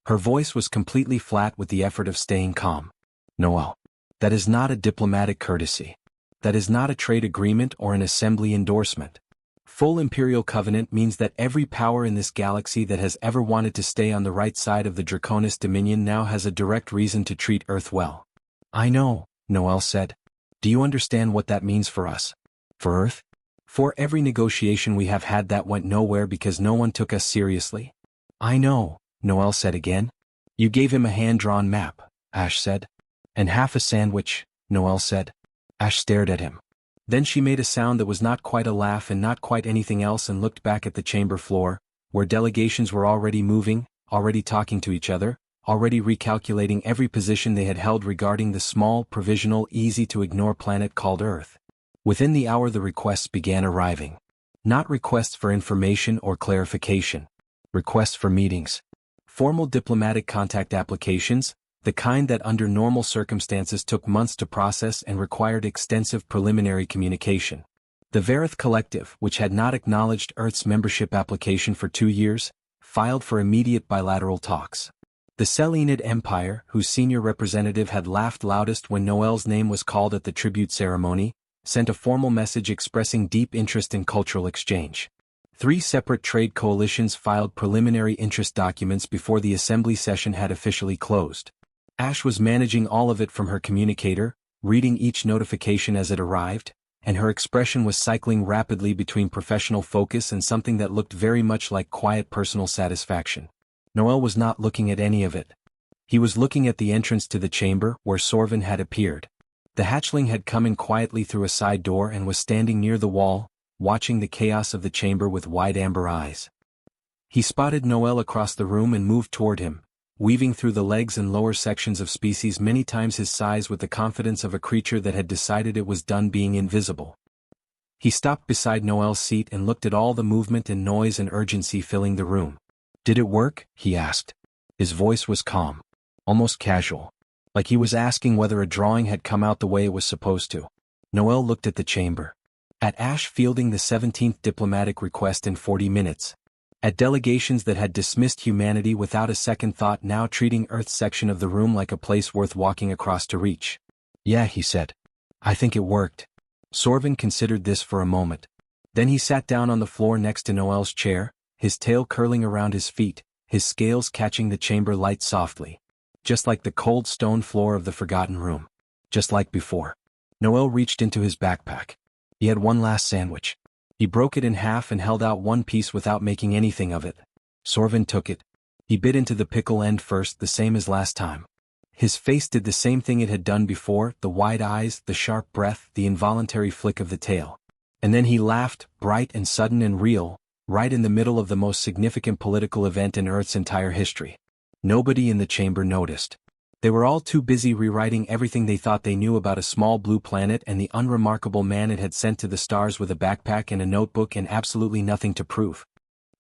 Her voice was completely flat with the effort of staying calm. "Noel. That is not a diplomatic courtesy. That is not a trade agreement or an assembly endorsement. Full Imperial Covenant means that every power in this galaxy that has ever wanted to stay on the right side of the Draconis Dominion now has a direct reason to treat Earth well." "I know," Noel said. "Do you understand what that means for us? For Earth? For every negotiation we have had that went nowhere because no one took us seriously?" "I know," Noel said again. "You gave him a hand-drawn map," Ash said. "And half a sandwich," Noel said. Ash stared at him. Then she made a sound that was not quite a laugh and not quite anything else and looked back at the chamber floor, where delegations were already moving, already talking to each other, already recalculating every position they had held regarding the small, provisional, easy-to-ignore planet called Earth. Within the hour the requests began arriving. Not requests for information or clarification. Requests for meetings. Formal diplomatic contact applications, the kind that under normal circumstances took months to process and required extensive preliminary communication. The Verith Collective, which had not acknowledged Earth's membership application for 2 years, filed for immediate bilateral talks. The Selenid Empire, whose senior representative had laughed loudest when Noel's name was called at the tribute ceremony, sent a formal message expressing deep interest in cultural exchange. 3 separate trade coalitions filed preliminary interest documents before the assembly session had officially closed. Ash was managing all of it from her communicator, reading each notification as it arrived, and her expression was cycling rapidly between professional focus and something that looked very much like quiet personal satisfaction. Noel was not looking at any of it. He was looking at the entrance to the chamber where Sorvin had appeared. The hatchling had come in quietly through a side door and was standing near the wall, watching the chaos of the chamber with wide amber eyes. He spotted Noel across the room and moved toward him, weaving through the legs and lower sections of species many times his size with the confidence of a creature that had decided it was done being invisible. He stopped beside Noel's seat and looked at all the movement and noise and urgency filling the room. "Did it work?" he asked. His voice was calm, almost casual, like he was asking whether a drawing had come out the way it was supposed to. Noel looked at the chamber. At Ash fielding the 17th diplomatic request in 40 minutes. At delegations that had dismissed humanity without a second thought now treating Earth's section of the room like a place worth walking across to reach. "Yeah," he said. "I think it worked." Sorvin considered this for a moment. Then he sat down on the floor next to Noel's chair, his tail curling around his feet, his scales catching the chamber light softly. Just like the cold stone floor of the forgotten room. Just like before. Noel reached into his backpack. He had one last sandwich. He broke it in half and held out one piece without making anything of it. Sorvin took it. He bit into the pickle end first, the same as last time. His face did the same thing it had done before, the wide eyes, the sharp breath, the involuntary flick of the tail. And then he laughed, bright and sudden and real, right in the middle of the most significant political event in Earth's entire history. Nobody in the chamber noticed. They were all too busy rewriting everything they thought they knew about a small blue planet and the unremarkable man it had sent to the stars with a backpack and a notebook and absolutely nothing to prove.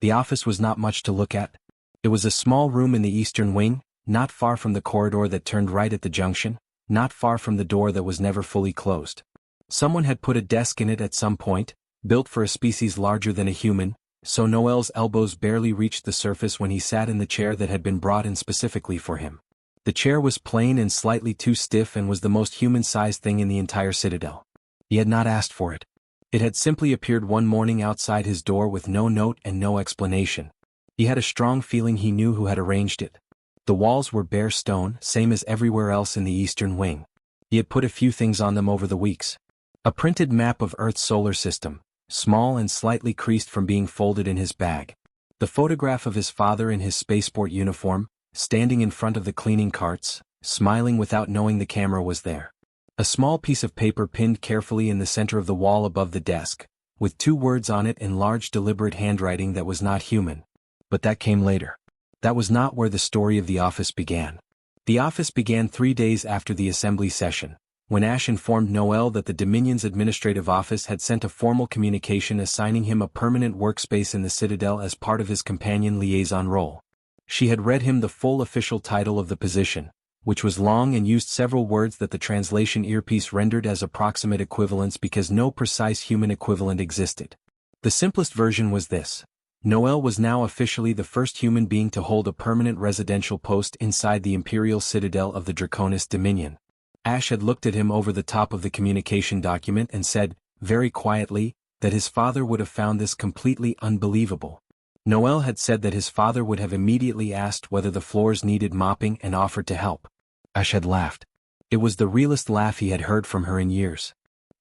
The office was not much to look at. It was a small room in the eastern wing, not far from the corridor that turned right at the junction, not far from the door that was never fully closed. Someone had put a desk in it at some point, built for a species larger than a human, so Noel's elbows barely reached the surface when he sat in the chair that had been brought in specifically for him. The chair was plain and slightly too stiff and was the most human-sized thing in the entire citadel. He had not asked for it. It had simply appeared one morning outside his door with no note and no explanation. He had a strong feeling he knew who had arranged it. The walls were bare stone, same as everywhere else in the eastern wing. He had put a few things on them over the weeks. A printed map of Earth's solar system, small and slightly creased from being folded in his bag. The photograph of his father in his spaceport uniform, standing in front of the cleaning carts, smiling without knowing the camera was there. A small piece of paper pinned carefully in the center of the wall above the desk, with 2 words on it in large deliberate handwriting that was not human. But that came later. That was not where the story of the office began. The office began 3 days after the assembly session, when Ash informed Noel that the Dominion's administrative office had sent a formal communication assigning him a permanent workspace in the Citadel as part of his companion liaison role. She had read him the full official title of the position, which was long and used several words that the translation earpiece rendered as approximate equivalents because no precise human equivalent existed. The simplest version was this: Noel was now officially the first human being to hold a permanent residential post inside the Imperial Citadel of the Draconis Dominion. Ash had looked at him over the top of the communication document and said, very quietly, that his father would have found this completely unbelievable. Noel had said that his father would have immediately asked whether the floors needed mopping and offered to help. Ash had laughed. It was the realest laugh he had heard from her in years.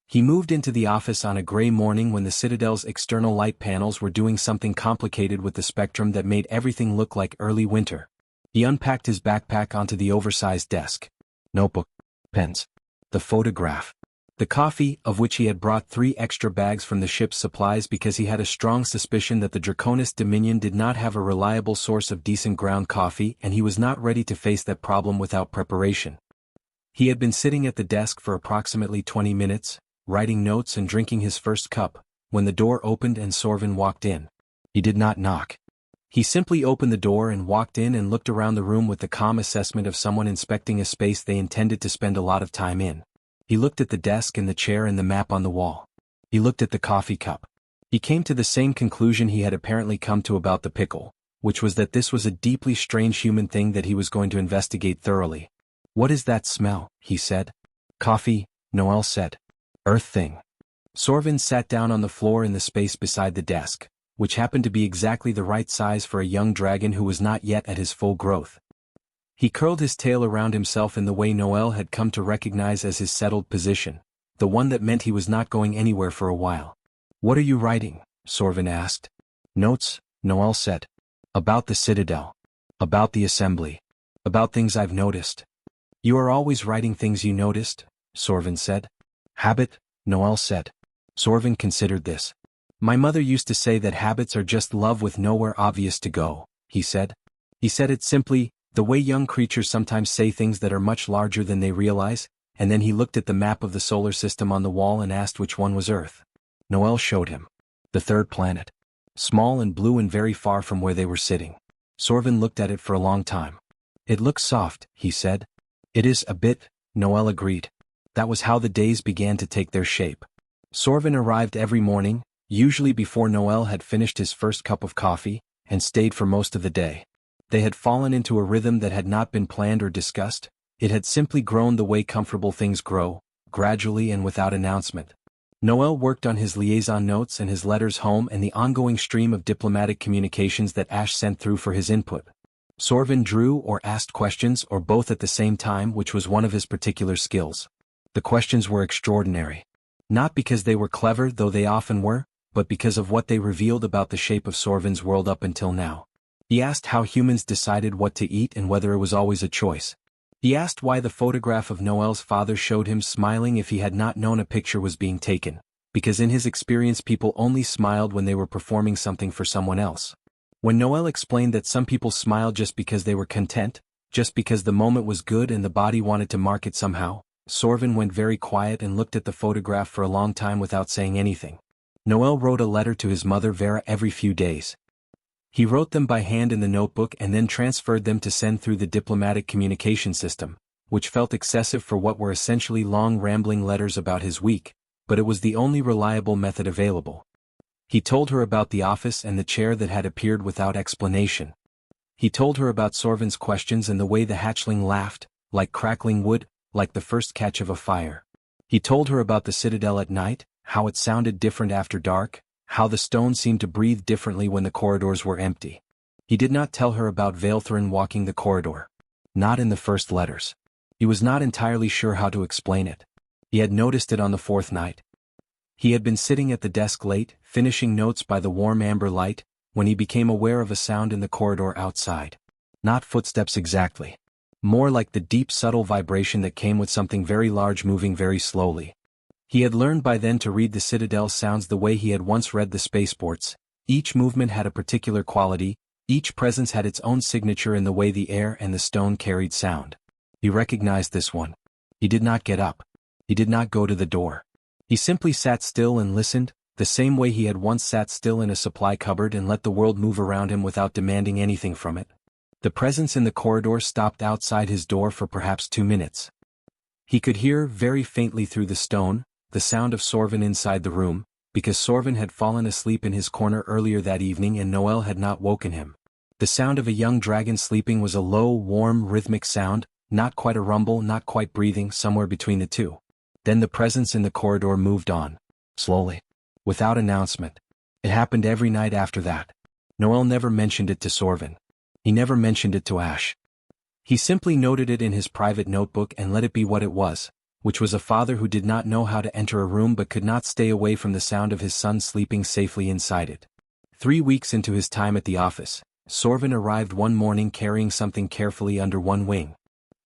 He moved into the office on a gray morning when the Citadel's external light panels were doing something complicated with the spectrum that made everything look like early winter. He unpacked his backpack onto the oversized desk. Notebook, pens, the photograph, the coffee, of which he had brought 3 extra bags from the ship's supplies because he had a strong suspicion that the Draconis Dominion did not have a reliable source of decent ground coffee and he was not ready to face that problem without preparation. He had been sitting at the desk for approximately 20 minutes, writing notes and drinking his first cup, when the door opened and Sorvin walked in. He did not knock. He simply opened the door and walked in and looked around the room with the calm assessment of someone inspecting a space they intended to spend a lot of time in. He looked at the desk and the chair and the map on the wall. He looked at the coffee cup. He came to the same conclusion he had apparently come to about the pickle, which was that this was a deeply strange human thing that he was going to investigate thoroughly. "What is that smell?" he said. "Coffee," Noel said. "Earth thing." Sorvin sat down on the floor in the space beside the desk, which happened to be exactly the right size for a young dragon who was not yet at his full growth. He curled his tail around himself in the way Noel had come to recognize as his settled position, the one that meant he was not going anywhere for a while. "What are you writing?" Sorvin asked. "Notes," Noel said. "About the Citadel. About the assembly. About things I've noticed." "You are always writing things you noticed?" Sorvin said. "Habit," Noel said. Sorvin considered this. "My mother used to say that habits are just love with nowhere obvious to go," he said. He said it simply, the way young creatures sometimes say things that are much larger than they realize, and then he looked at the map of the solar system on the wall and asked which one was Earth. Noel showed him. The 3rd planet. Small and blue and very far from where they were sitting. Sorvin looked at it for a long time. "It looks soft," he said. "It is a bit," Noel agreed. That was how the days began to take their shape. Sorvin arrived every morning, usually before Noel had finished his first cup of coffee, and stayed for most of the day. They had fallen into a rhythm that had not been planned or discussed. It had simply grown the way comfortable things grow, gradually and without announcement. Noel worked on his liaison notes and his letters home and the ongoing stream of diplomatic communications that Ash sent through for his input. Sorvin drew or asked questions or both at the same time, which was one of his particular skills. The questions were extraordinary. Not because they were clever, though they often were, but because of what they revealed about the shape of Sorvin's world up until now. He asked how humans decided what to eat and whether it was always a choice. He asked why the photograph of Noel's father showed him smiling if he had not known a picture was being taken, because in his experience people only smiled when they were performing something for someone else. When Noel explained that some people smiled just because they were content, just because the moment was good and the body wanted to mark it somehow, Sorvin went very quiet and looked at the photograph for a long time without saying anything. Noel wrote a letter to his mother Vera every few days. He wrote them by hand in the notebook and then transferred them to send through the diplomatic communication system, which felt excessive for what were essentially long rambling letters about his week, but it was the only reliable method available. He told her about the office and the chair that had appeared without explanation. He told her about Sorvin's questions and the way the hatchling laughed, like crackling wood, like the first catch of a fire. He told her about the Citadel at night, how it sounded different after dark, how the stone seemed to breathe differently when the corridors were empty. He did not tell her about Vaelthrin walking the corridor. Not in the first letters. He was not entirely sure how to explain it. He had noticed it on the fourth night. He had been sitting at the desk late, finishing notes by the warm amber light, when he became aware of a sound in the corridor outside. Not footsteps exactly. More like the deep subtle vibration that came with something very large moving very slowly. He had learned by then to read the Citadel sounds the way he had once read the spaceports. Each movement had a particular quality, each presence had its own signature in the way the air and the stone carried sound. He recognized this one. He did not get up. He did not go to the door. He simply sat still and listened, the same way he had once sat still in a supply cupboard and let the world move around him without demanding anything from it. The presence in the corridor stopped outside his door for perhaps 2 minutes. He could hear, very faintly through the stone, the sound of Sorvin inside the room, because Sorvin had fallen asleep in his corner earlier that evening and Noel had not woken him. The sound of a young dragon sleeping was a low, warm, rhythmic sound, not quite a rumble, not quite breathing, somewhere between the two. Then the presence in the corridor moved on. Slowly. Without announcement. It happened every night after that. Noel never mentioned it to Sorvin. He never mentioned it to Ash. He simply noted it in his private notebook and let it be what it was, which was a father who did not know how to enter a room but could not stay away from the sound of his son sleeping safely inside it. 3 weeks into his time at the office, Sorvin arrived one morning carrying something carefully under one wing.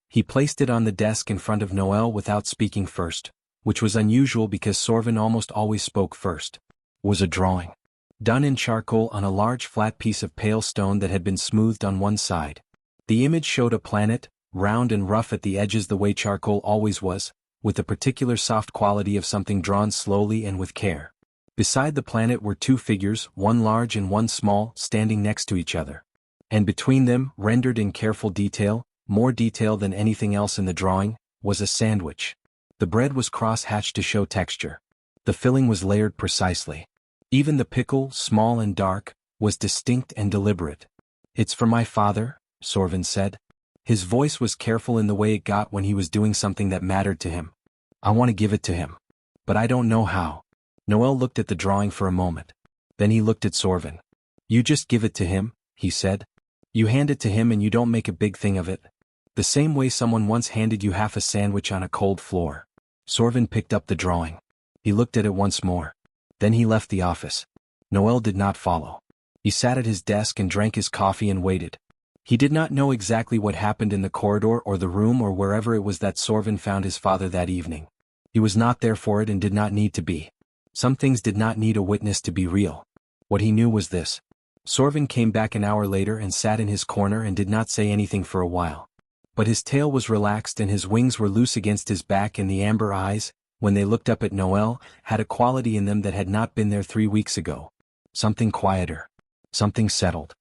He placed it on the desk in front of Noel without speaking first, which was unusual because Sorvin almost always spoke first. It was a drawing. Done in charcoal on a large flat piece of pale stone that had been smoothed on one side. The image showed a planet, round and rough at the edges the way charcoal always was, with the particular soft quality of something drawn slowly and with care. Beside the planet were 2 figures, one large and one small, standing next to each other. And between them, rendered in careful detail, more detail than anything else in the drawing, was a sandwich. The bread was cross-hatched to show texture. The filling was layered precisely. Even the pickle, small and dark, was distinct and deliberate. "It's for my father," Sorvin said. His voice was careful in the way it got when he was doing something that mattered to him. "I want to give it to him. But I don't know how." Noel looked at the drawing for a moment. Then he looked at Sorvin. "You just give it to him," he said. "You hand it to him and you don't make a big thing of it. The same way someone once handed you half a sandwich on a cold floor." Sorvin picked up the drawing. He looked at it once more. Then he left the office. Noel did not follow. He sat at his desk and drank his coffee and waited. He did not know exactly what happened in the corridor or the room or wherever it was that Sorvin found his father that evening. He was not there for it and did not need to be. Some things did not need a witness to be real. What he knew was this. Sorvin came back an hour later and sat in his corner and did not say anything for a while. But his tail was relaxed and his wings were loose against his back and the amber eyes, when they looked up at Noel, had a quality in them that had not been there 3 weeks ago. Something quieter. Something settled.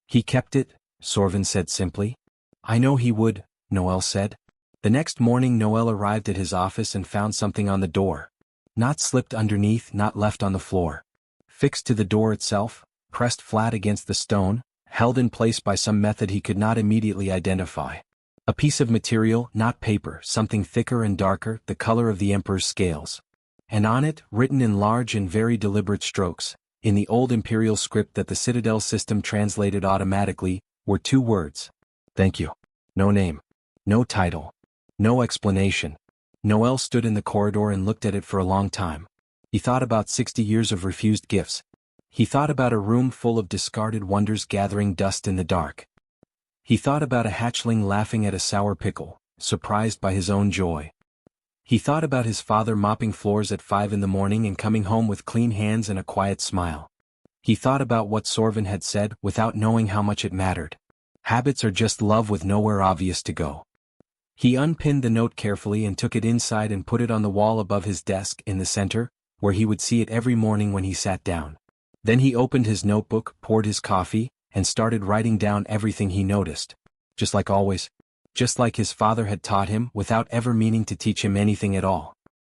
"He kept it," Sorvin said simply. "I know he would," Noel said. The next morning Noel arrived at his office and found something on the door. Not slipped underneath, not left on the floor. Fixed to the door itself, pressed flat against the stone, held in place by some method he could not immediately identify. A piece of material, not paper, something thicker and darker, the color of the Emperor's scales. And on it, written in large and very deliberate strokes, in the old imperial script that the Citadel system translated automatically, were 2 words. "Thank you." No name. No title. No explanation. Noel stood in the corridor and looked at it for a long time. He thought about 60 years of refused gifts. He thought about a room full of discarded wonders gathering dust in the dark. He thought about a hatchling laughing at a sour pickle, surprised by his own joy. He thought about his father mopping floors at 5 in the morning and coming home with clean hands and a quiet smile. He thought about what Sorvin had said without knowing how much it mattered. Habits are just love with nowhere obvious to go. He unpinned the note carefully and took it inside and put it on the wall above his desk in the center, where he would see it every morning when he sat down. Then he opened his notebook, poured his coffee, and started writing down everything he noticed. Just like always. Just like his father had taught him without ever meaning to teach him anything at all.